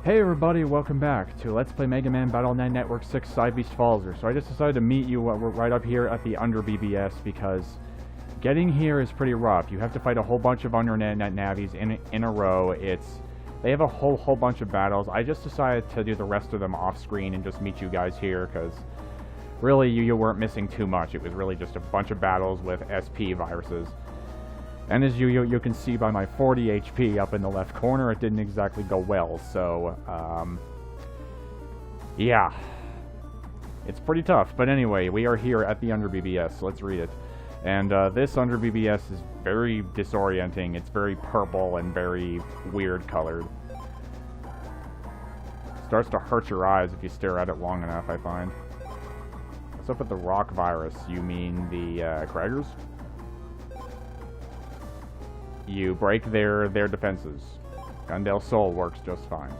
Hey everybody, welcome back to Let's Play Megaman BattleCard Network 6 Cybeast Falzar. So I just decided to meet you right up here at the under BBS because getting here is pretty rough. You have to fight a whole bunch of under navies in a row. They have a whole bunch of battles. I just decided to do the rest of them off screen and just meet you guys here because really you weren't missing too much. It was really just a bunch of battles with SP viruses. And as you can see by my 40 HP up in the left corner, it didn't exactly go well, so, yeah. It's pretty tough, but anyway, we are here at the Under BBS, so let's read it. And, this Under BBS is very disorienting. It's very purple and very weird colored. Starts to hurt your eyes if you stare at it long enough, I find. What's up with the rock virus? You mean the, Kraggers? You break their defenses. Gundel Sol works just fine.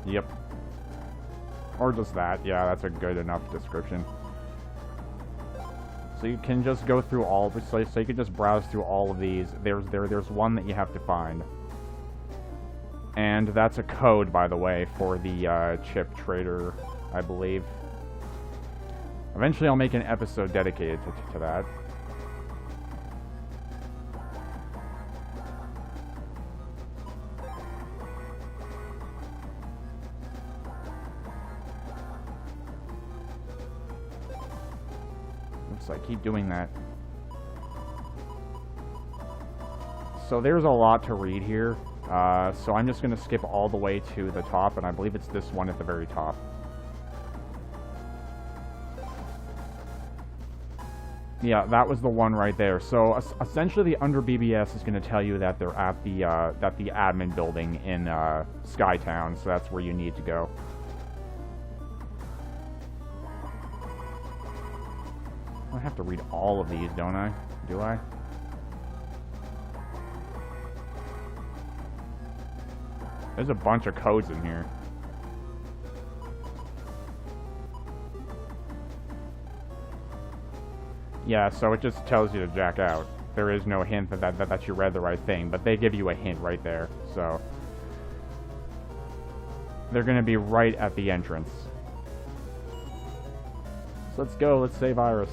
Yep. Or just that. Yeah, that's a good enough description. So you can just go through all. So you can just browse through all of these. There's one that you have to find, and that's a code, by the way, for the chip trader, I believe. Eventually, I'll make an episode dedicated to that. So I keep doing that. So there's a lot to read here. So I'm just going to skip all the way to the top, and I believe it's this one at the very top. Yeah, that was the one right there. So essentially the Under BBS is going to tell you that they're at the admin building in Skytown, so that's where you need to go. I have to read all of these, don't I? Do I? There's a bunch of codes in here. Yeah, so it just tells you to jack out. There is no hint that you read the right thing, but they give you a hint right there, so. They're gonna be right at the entrance. So let's go, let's save Iris.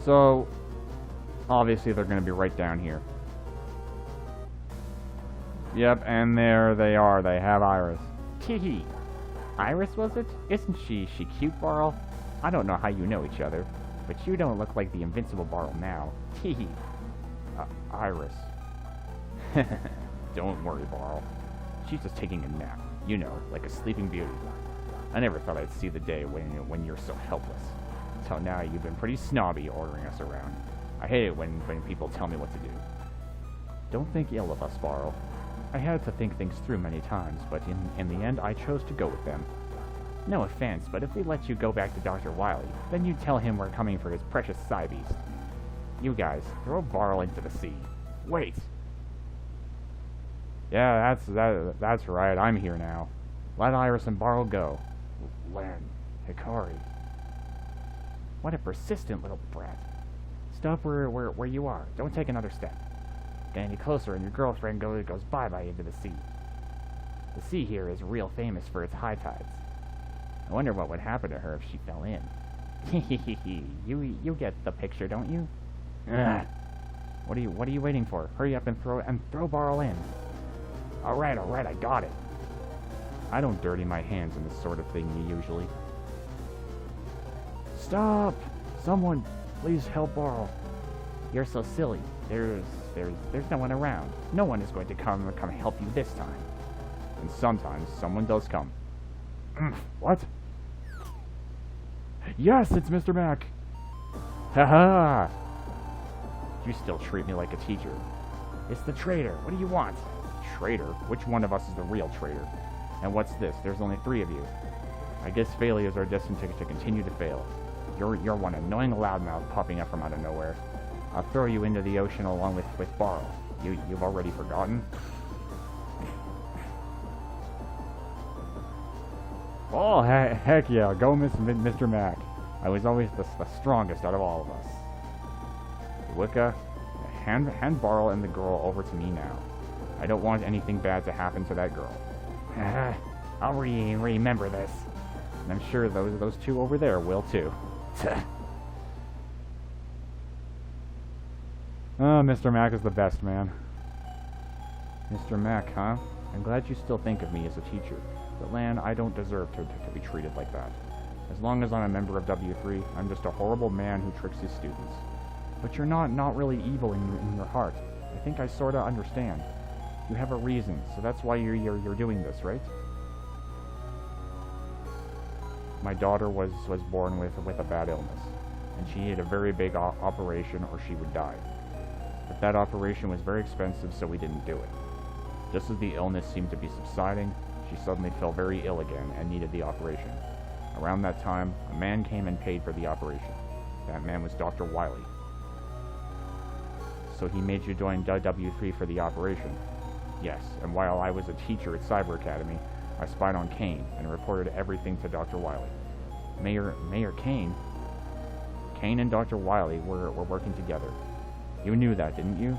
So, obviously they're going to be right down here. Yep, and there they are. They have Iris. Teehee. Iris, was it? Isn't she cute, Barl? I don't know how you know each other, but you don't look like the invincible Barl now. Teehee. Iris. Don't worry, Barl. She's just taking a nap. You know, like a sleeping beauty. I never thought I'd see the day when you're so helpless. Till now, you've been pretty snobby ordering us around. I hate it when people tell me what to do. Don't think ill of us, Barl. I had to think things through many times, but in the end, I chose to go with them. No offense, but if we let you go back to Dr. Wily, then you tell him we're coming for his precious Cybeast. You guys, throw Barl into the sea. Wait! Yeah, that's right. I'm here now. Let Iris and Barl go. Len, Hikari. What a persistent little brat. Stop where you are. Don't take another step. Get any closer and your girlfriend goes bye-bye into the sea. The sea here is real famous for its high tides. I wonder what would happen to her if she fell in. You get the picture, don't you? Ugh. What are you waiting for? Hurry up and throw Barl in. Alright, I got it. I don't dirty my hands in this sort of thing usually. Stop! Someone, please help Barl. You're so silly. There's no one around. No one is going to come help you this time. And sometimes someone does come. What? Yes, it's Mr. Mac. Haha! You still treat me like a teacher. It's the traitor. What do you want? Traitor? Which one of us is the real traitor? And what's this? There's only 3 of you. I guess failures are destined to continue to fail. You're one annoying loudmouth popping up from out of nowhere. I'll throw you into the ocean along with Barl. You've already forgotten? Oh, heck yeah. Go, Mr. Mac. I was always the strongest out of all of us. Wicca, hand Barl and the girl over to me now. I don't want anything bad to happen to that girl. I'll remember this. And I'm sure those two over there will too. Oh, Mr. Mac is the best, man. Mr. Mac, huh? I'm glad you still think of me as a teacher. But Lan, I don't deserve to be treated like that. As long as I'm a member of W3, I'm just a horrible man who tricks his students. But you're not really evil in your heart. I think I sorta understand. You have a reason, so that's why you're doing this, right? My daughter was born with a bad illness, and she needed a very big operation or she would die. But that operation was very expensive, so we didn't do it. Just as the illness seemed to be subsiding, she suddenly fell very ill again and needed the operation. Around that time, a man came and paid for the operation. That man was Dr. Wiley. So he made you join W3 for the operation. Yes, and while I was a teacher at Cyber Academy, I spied on Kane and reported everything to Dr. Wiley. Mayor Kane? Kane and Dr. Wiley were working together. You knew that, didn't you?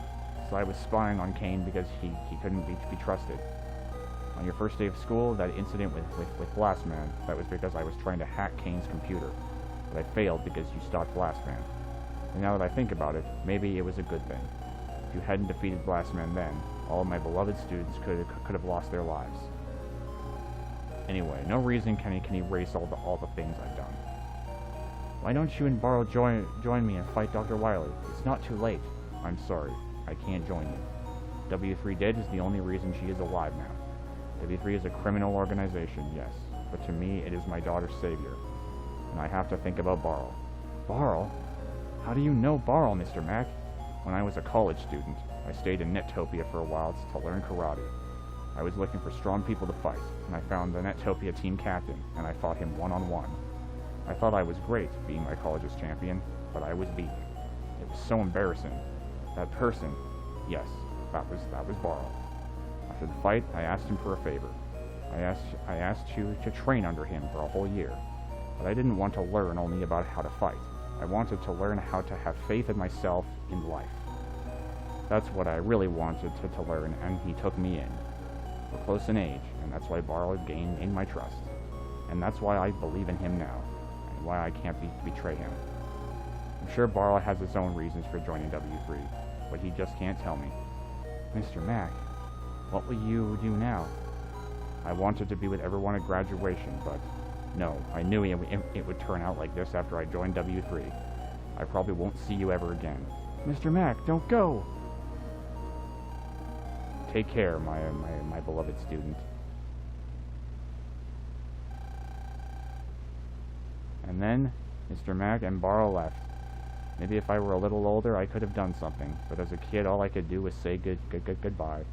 So I was spying on Kane because he couldn't be trusted. On your first day of school, that incident with Blastman, that was because I was trying to hack Kane's computer. But I failed because you stopped Blastman. And now that I think about it, maybe it was a good thing. If you hadn't defeated Blastman then, all of my beloved students could have lost their lives. Anyway, no reason can erase all the things I've done. Why don't you and Barl join me and fight Dr. Wiley? It's not too late. I'm sorry, I can't join you. W3 Dead is the only reason she is alive now. W3 is a criminal organization, yes, but to me it is my daughter's savior. And I have to think about Barl. Barl? How do you know Barl, Mr. Mac? When I was a college student, I stayed in Nettopia for a while to learn karate. I was looking for strong people to fight, and I found the Nettopia team captain, and I fought him one-on-one. I thought I was great, being my college's champion, but I was beaten. It was so embarrassing. That person, yes, that was Barl. After the fight, I asked him for a favor. I asked you to train under him for a whole year, but I didn't want to learn only about how to fight. I wanted to learn how to have faith in myself in life. That's what I really wanted to learn, and he took me in. We're close in age, and that's why Barl gained my trust. And that's why I believe in him now, and why I can't betray him. I'm sure Barl has his own reasons for joining W3, but he just can't tell me. Mr. Mac, what will you do now? I wanted to be with everyone at graduation, but no, I knew it would turn out like this after I joined W3. I probably won't see you ever again. Mr. Mac, don't go! Take care, my beloved student. And then, Mr. Mac and Barl left. Maybe if I were a little older, I could have done something, but as a kid, all I could do was say goodbye.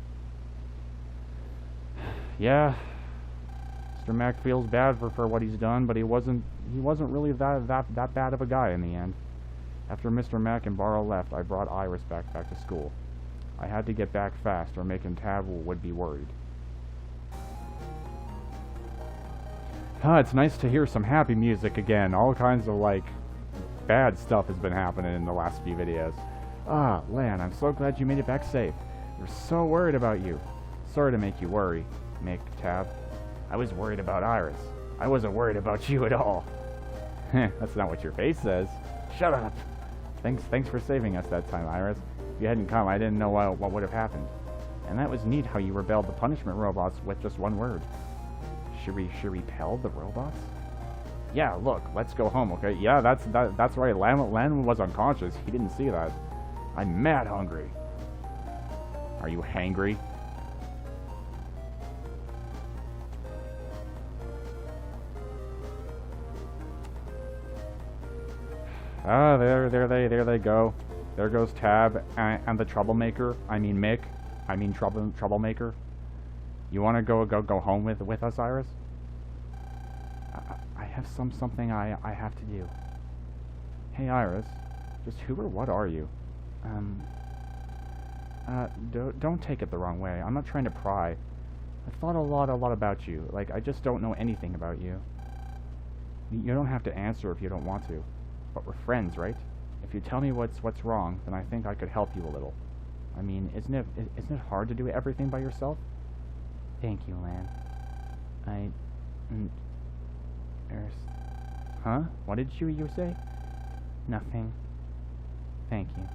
Yeah, Mr. Mac feels bad for what he's done, but he wasn't really that bad of a guy in the end. After Mr. Mac and Barl left, I brought Iris back to school. I had to get back fast, or Mick and Tab would be worried. It's nice to hear some happy music again. All kinds of, bad stuff has been happening in the last few videos. Lan, I'm so glad you made it back safe. We're so worried about you. Sorry to make you worry, Mick, Tab. I was worried about Iris. I wasn't worried about you at all. That's not what your face says. Shut up. Thanks for saving us that time, Iris. If you hadn't come, I didn't know what would have happened. And that was neat how you repelled the punishment robots with just one word. She repelled the robots? Yeah, look, let's go home, okay? Yeah, that's right. Lan was unconscious. He didn't see that. I'm mad hungry. Are you hangry? There they go. There goes Tab and the troublemaker. I mean Mick. I mean troublemaker. You want to go home with us, Iris? I have something I have to do. Hey, Iris. Just who or what are you? Don't take it the wrong way. I'm not trying to pry. I've thought a lot about you. Like, I just don't know anything about you. You don't have to answer if you don't want to. But we're friends, right? If you tell me what's wrong, then I think I could help you a little. I mean, isn't it hard to do everything by yourself? Thank you, Lan. Huh? What did you say? Nothing. Thank you.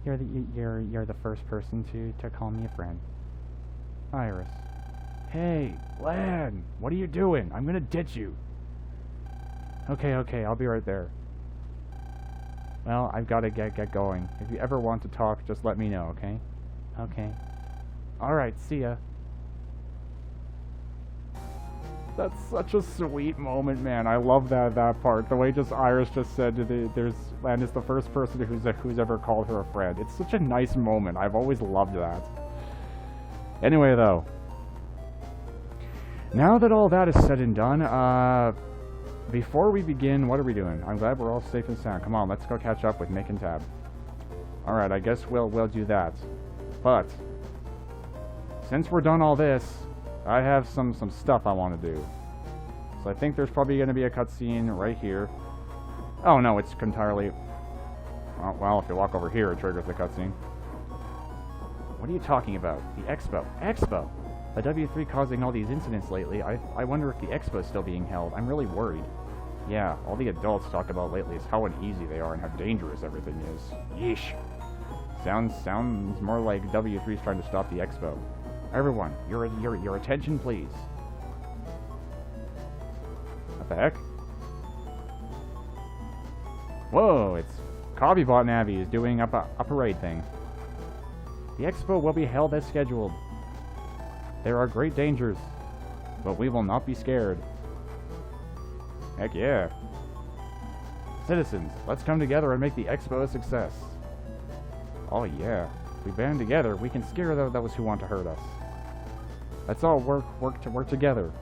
You're the first person to call me a friend. Iris. Hey, Lan! What are you doing? I'm gonna ditch you. Okay, I'll be right there. Well, I've gotta get going. If you ever want to talk, just let me know, okay? Okay. Alright, see ya. That's such a sweet moment, man. I love that part. The way just Iris just said Lan is the first person who's ever called her a friend. It's such a nice moment. I've always loved that. Anyway, though. Now that all that is said and done, before we begin, what are we doing? I'm glad we're all safe and sound. Come on, let's go catch up with Mick and Tab. Alright, I guess we'll do that. But, since we're done all this, I have some stuff I want to do. So I think there's probably going to be a cutscene right here. Oh no, it's entirely... Well, if you walk over here, it triggers the cutscene. What are you talking about? The Expo. Expo! The W3 causing all these incidents lately. I wonder if the Expo is still being held. I'm really worried. Yeah, all the adults talk about lately is how uneasy they are and how dangerous everything is. Yeesh. Sounds more like W3's trying to stop the Expo. Everyone, your attention, please. What the heck? Whoa, it's Cobbybot Navi is doing a parade thing. The Expo will be held as scheduled. There are great dangers, but we will not be scared. Heck yeah. Citizens, let's come together and make the Expo a success. Oh yeah. If we band together, we can scare those who want to hurt us. Let's all work together.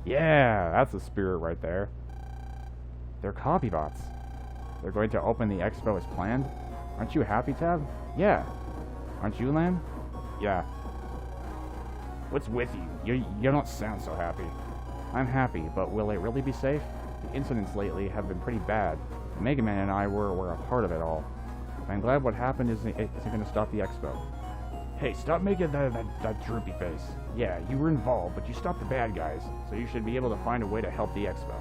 Yeah, that's the spirit right there. They're copybots. They're going to open the Expo as planned. Aren't you happy, Tab? Yeah. Aren't you, Lan? Yeah. What's with you? You don't sound so happy. I'm happy, but will it really be safe? The incidents lately have been pretty bad. Megaman and I were a part of it all. I'm glad what happened isn't going to stop the Expo. Hey, stop making that droopy face. Yeah, you were involved, but you stopped the bad guys, so you should be able to find a way to help the Expo.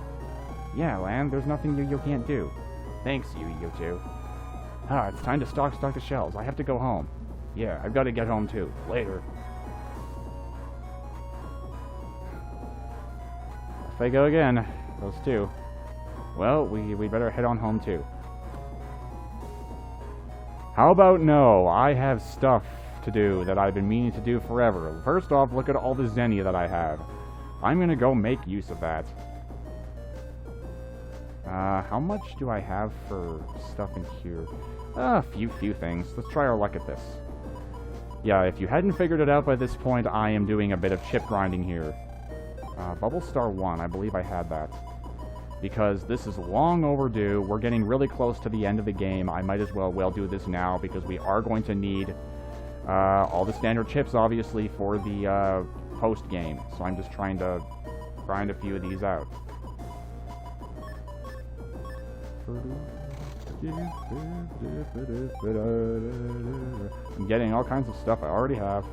Yeah, Lan, there's nothing you can't do. Thanks, you two. It's time to stock the shelves. I have to go home. Yeah, I've got to get home too. Later. Off they go again. Those two. Well, we better head on home too. How about no? I have stuff to do that I've been meaning to do forever. First off, look at all the Zenny that I have. I'm gonna go make use of that. How much do I have for stuff in here? A few things. Let's try our luck at this. Yeah, if you hadn't figured it out by this point, I am doing a bit of chip grinding here. Bubble Star 1, I believe I had that. Because this is long overdue. We're getting really close to the end of the game. I might as well do this now, because we are going to need all the standard chips, obviously, for the post-game. So I'm just trying to grind a few of these out. I'm getting all kinds of stuff I already have.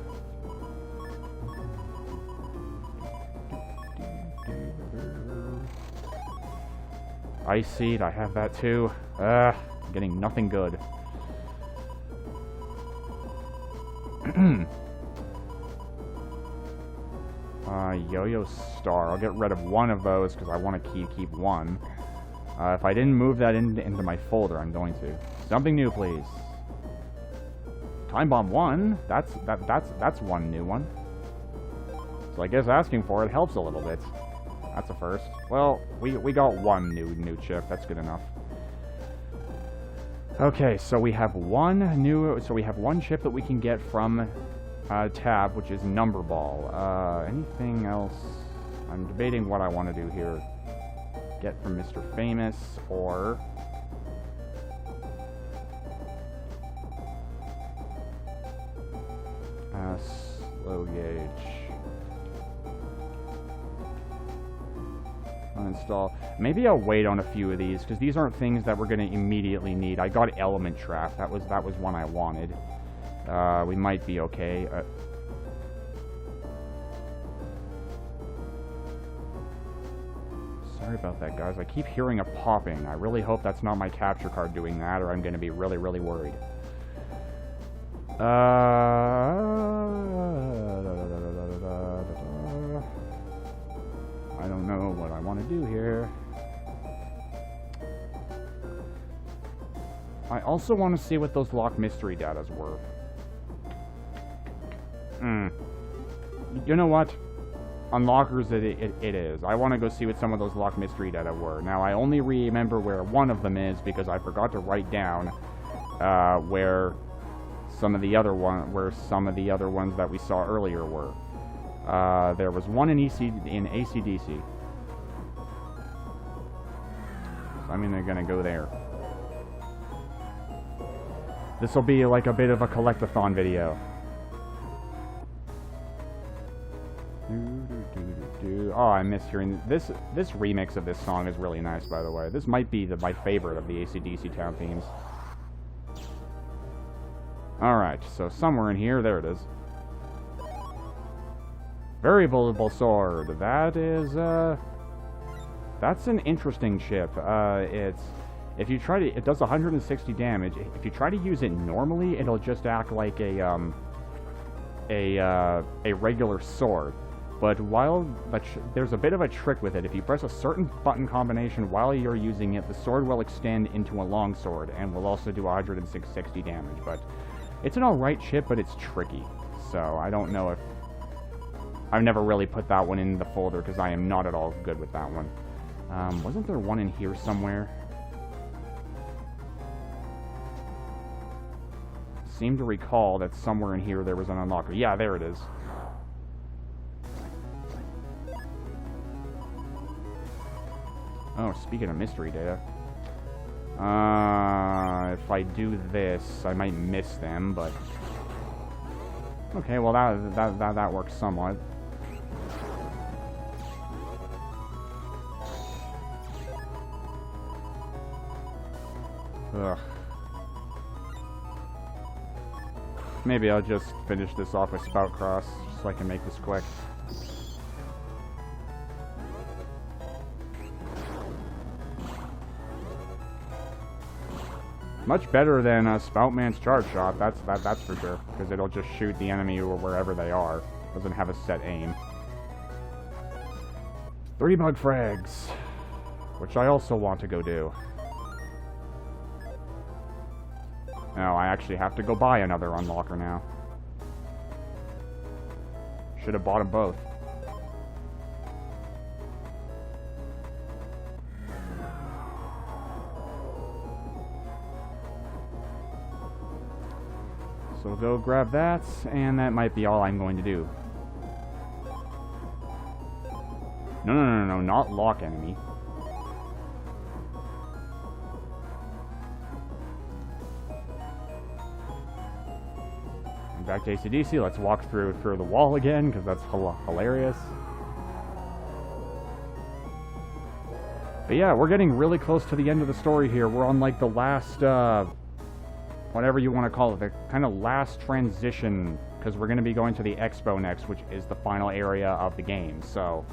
Ice Seed, I have that too. I'm getting nothing good. Yo-Yo Star. I'll get rid of one of those because I want to keep one. If I didn't move that into my folder, I'm going to. Something new, please. Time Bomb 1. That's one new one. So I guess asking for it helps a little bit. That's a first. Well, we got one new chip. That's good enough. Okay, so we have one chip that we can get from Tab, which is Number Ball. Anything else? I'm debating what I want to do here. Get from Mr. Famous, or Low gauge. Uninstall. Maybe I'll wait on a few of these, because these aren't things that we're going to immediately need. I got Element Trap. That was one I wanted. We might be okay. Sorry about that, guys. I keep hearing a popping. I really hope that's not my capture card doing that, or I'm going to be really, really worried. I don't know what I want to do here. I also want to see what those locked mystery datas were. You know what? Unlockers it is. I want to go see what some of those locked mystery data were. Now, I only remember where one of them is because I forgot to write down where some of the other ones that we saw earlier were. There was one in AC/DC. So I'm gonna go there. This will be like a bit of a collect-a-thon video. Oh, I miss hearing this. This remix of this song is really nice, by the way. This might be my favorite of the AC/DC town themes. Alright, so somewhere in here, there it is. Variable sword. That is, that's an interesting chip. If you try to, it does 160 damage. If you try to use it normally, it'll just act like a regular sword. But there's a bit of a trick with it. If you press a certain button combination while you're using it, the sword will extend into a long sword and will also do 160 damage. But it's an alright chip, but it's tricky. So I don't know if... I've never really put that one in the folder because I am not at all good with that one. Wasn't there one in here somewhere? Seem to recall that somewhere in here there was an unlocker. Yeah, there it is. Oh, speaking of mystery data. If I do this, I might miss them, but... Okay, well that works somewhat. Ugh. Maybe I'll just finish this off with Spout Cross, so I can make this quick. Much better than Spoutman's Charge Shot, that's for sure, because it'll just shoot the enemy or wherever they are. Doesn't have a set aim. 3 bug frags, which I also want to go do. No, I actually have to go buy another unlocker now. Should have bought them both. So we'll go grab that, and that might be all I'm going to do. No, not lock enemy. Back to AC/DC, let's walk through the wall again, because that's hilarious. But yeah, we're getting really close to the end of the story here. We're on like the last, whatever you want to call it, the kind of last transition, because we're going to be going to the Expo next, which is the final area of the game. So,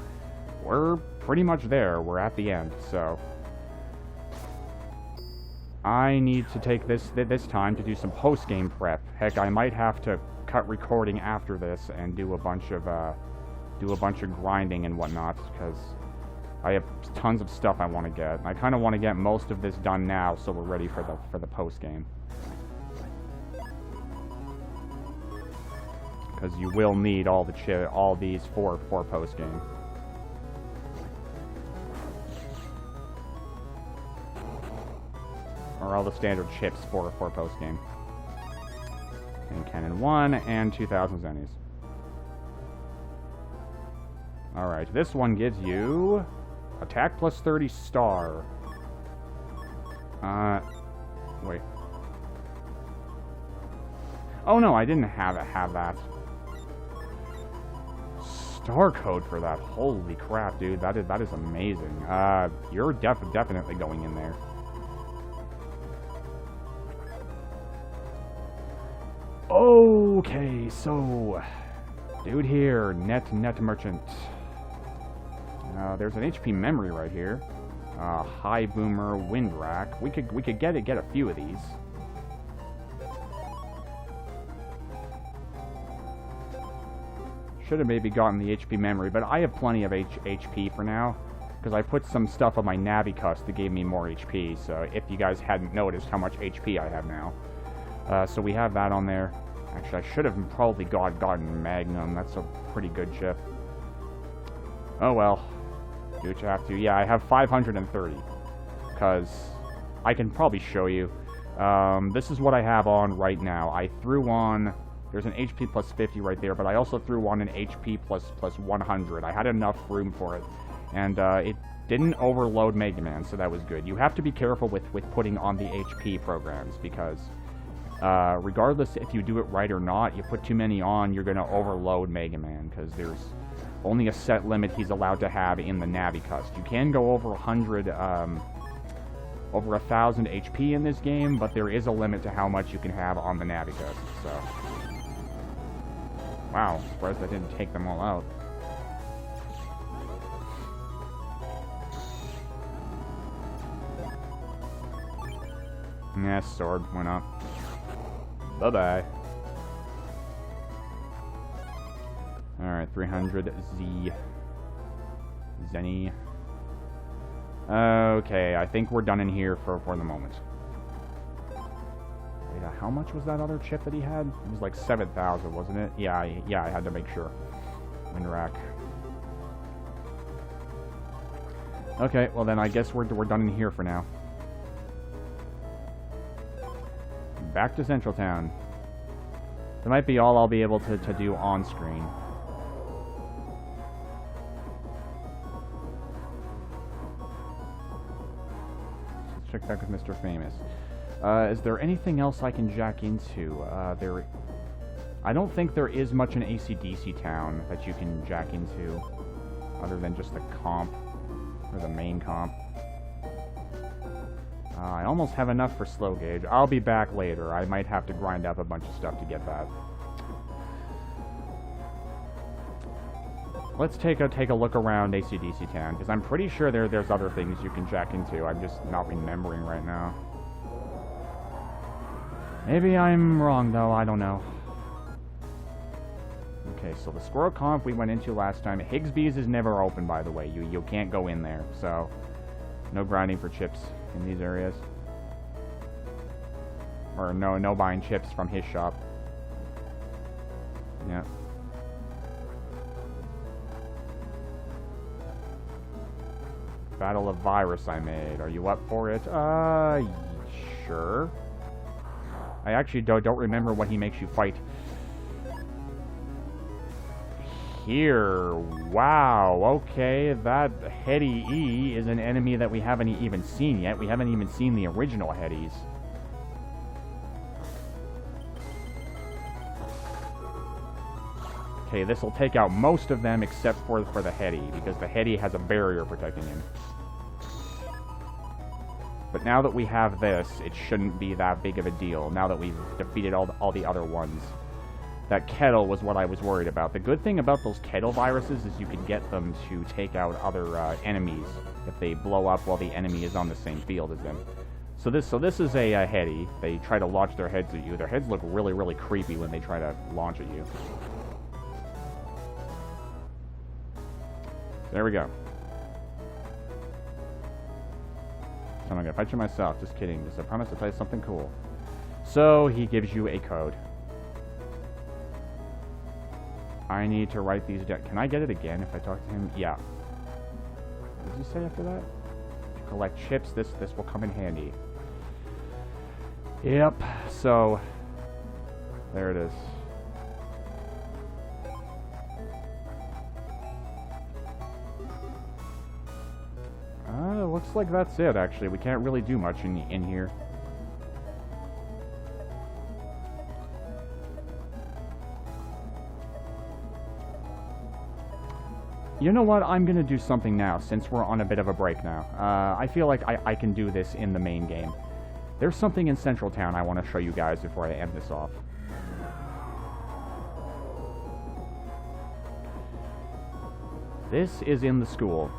we're pretty much there. We're at the end, so... I need to take this time to do some post-game prep. Heck, I might have to cut recording after this and do a bunch of grinding and whatnot, because I have tons of stuff I want to get. I kind of want to get most of this done now, so we're ready for the post-game. Because you will need all these for post-game. Or all the standard chips for post-game. And Cannon 1 and 2,000 zennies. Alright, this one gives you attack plus 30 star. Wait. Oh no, I didn't have that. star code for that. Holy crap, dude. That is amazing. You're definitely going in there. Okay, so dude here, net merchant. There's an HP memory right here. High boomer wind rack. We could get a few of these. Should have maybe gotten the HP memory, but I have plenty of HP for now, because I put some stuff on my Navicus that gave me more HP, so if you guys hadn't noticed how much HP I have now. So we have that on there. Actually, I should have probably gotten Magnum. That's a pretty good chip. Oh well. Do what you have to. Yeah, I have 530, because I can probably show you. This is what I have on right now. I threw on... There's an HP plus 50 right there, but I also threw on an HP plus 100. I had enough room for it. And it didn't overload Megaman, so that was good. You have to be careful with putting on the HP programs, because regardless if you do it right or not, you put too many on, you're going to overload Megaman, because there's only a set limit he's allowed to have in the Navicus. You can go over 100... over 1,000 HP in this game, but there is a limit to how much you can have on the Navicus, so... Wow, surprised I didn't take them all out. Yeah, sword went up. Bye-bye. Alright, 300 Z. Zenny. Okay, I think we're done in here for the moment. Wait, how much was that other chip that he had? It was like 7,000, wasn't it? Yeah, I had to make sure. Wind rack. Okay, well then I guess we're done in here for now. Back to Central Town. That might be all I'll be able to do on screen. Let's check back with Mr. Famous. Is there anything else I can jack into? I don't think there is much in AC/DC Town that you can jack into, other than just the comp, or the main comp. I almost have enough for slow gauge. I'll be back later. I might have to grind up a bunch of stuff to get that. Let's take a look around AC/DC Town, because I'm pretty sure there's other things you can jack into. I'm just not remembering right now. Maybe I'm wrong, though. I don't know. Okay, so the squirrel comp we went into last time. Higsby's is never open, by the way. You can't go in there, so no grinding for chips in these areas. Or no buying chips from his shop. Yeah. Battle of Virus I made. Are you up for it? Sure. I actually don't remember what he makes you fight. Here. Wow. Okay, that Heady E is an enemy that we haven't even seen yet. We haven't even seen the original Headies. Okay, this will take out most of them except for the Heady, because the Heady has a barrier protecting him. But now that we have this, it shouldn't be that big of a deal, now that we've defeated all the other ones. That kettle was what I was worried about. The good thing about those kettle viruses is you can get them to take out other enemies if they blow up while the enemy is on the same field as them. So this is a Heady. They try to launch their heads at you. Their heads look really, really creepy when they try to launch at you. There we go. So I'm gonna fight you myself. Just kidding. Just I promise to tell you something cool. So he gives you a code. I need to write these down. Can I get it again if I talk to him? Yeah. What does he say after that? To collect chips, this will come in handy. Yep. So there it is. Looks like that's it, actually. We can't really do much in here. You know what? I'm gonna do something now, since we're on a bit of a break now. I feel like I can do this in the main game. There's something in Central Town I want to show you guys before I end this off. This is in the school.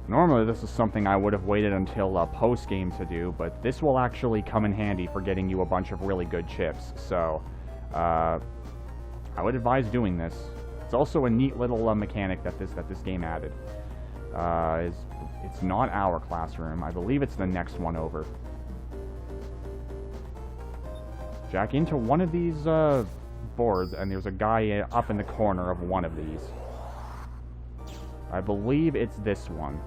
Normally this is something I would have waited until post-game to do, but this will actually come in handy for getting you a bunch of really good chips, so I would advise doing this. It's also a neat little mechanic that this game added. It's not our classroom. I believe it's the next one over. Jack into one of these boards, and there's a guy up in the corner of one of these. I believe it's this one.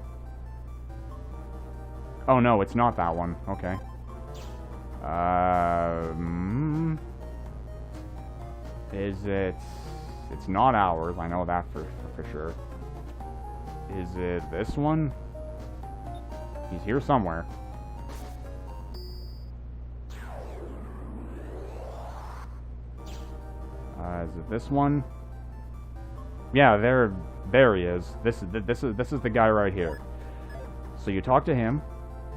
Oh no, it's not that one. Okay. Is it... It's not ours, I know that for sure. Is it this one? He's here somewhere. Is it this one? Yeah, there he is. This is the guy right here. So you talk to him.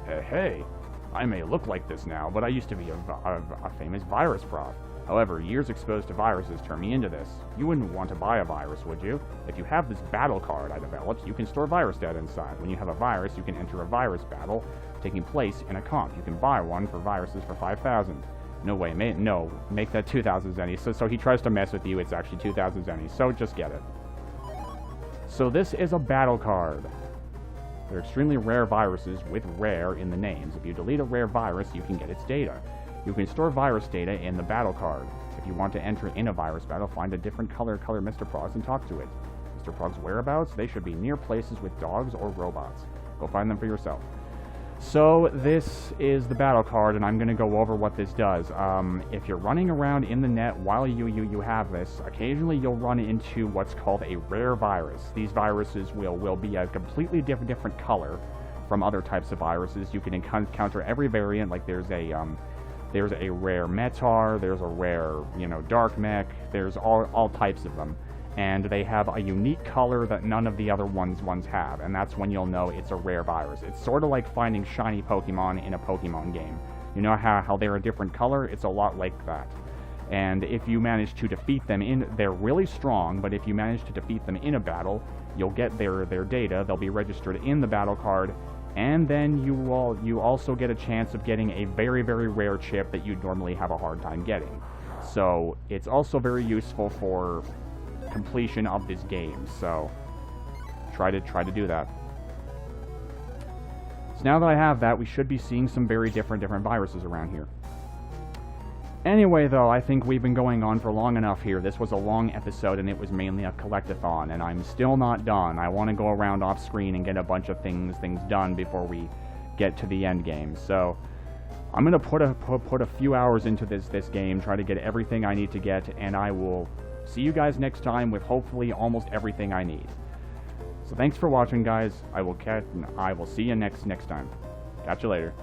Hey, I may look like this now, but I used to be a famous virus prof. However, years exposed to viruses turned me into this. You wouldn't want to buy a virus, would you? If you have this battle card I developed, you can store virus data inside. When you have a virus, you can enter a virus battle taking place in a comp. You can buy one for viruses for 5,000. No way, no, make that 2,000 zennies. So he tries to mess with you, it's actually 2,000 zennies, so just get it. So this is a battle card. They're extremely rare viruses with rare in the names. If you delete a rare virus, you can get its data. You can store virus data in the battle card. If you want to enter in a virus battle, find a different color Mr. Progs and talk to it. Mr. Progs' whereabouts? They should be near places with dogs or robots. Go find them for yourself. So this is the battle card, and I'm going to go over what this does. If you're running around in the net while you have this, occasionally you'll run into what's called a rare virus. These viruses will be a completely different color from other types of viruses. You can encounter every variant, like there's a rare Metar, there's a rare, dark mech, there's all types of them. And they have a unique color that none of the other ones have, and that's when you'll know it's a rare virus. It's sort of like finding shiny Pokemon in a Pokemon game. You know how they're a different color? It's a lot like that. And if you manage to defeat them they're really strong, but if you manage to defeat them in a battle, you'll get their data, they'll be registered in the battle card, and then you also get a chance of getting a very, very rare chip that you'd normally have a hard time getting. So it's also very useful for completion of this game, so try to do that. So now that I have that, we should be seeing some very different viruses around here. Anyway, though, I think we've been going on for long enough here. This was a long episode, and it was mainly a collectathon, and I'm still not done. I want to go around off screen and get a bunch of things done before we get to the end game. So I'm gonna put a few hours into this game, try to get everything I need to get, and I will see you guys next time with hopefully almost everything I need. So thanks for watching, guys. I will see you next time. Catch you later.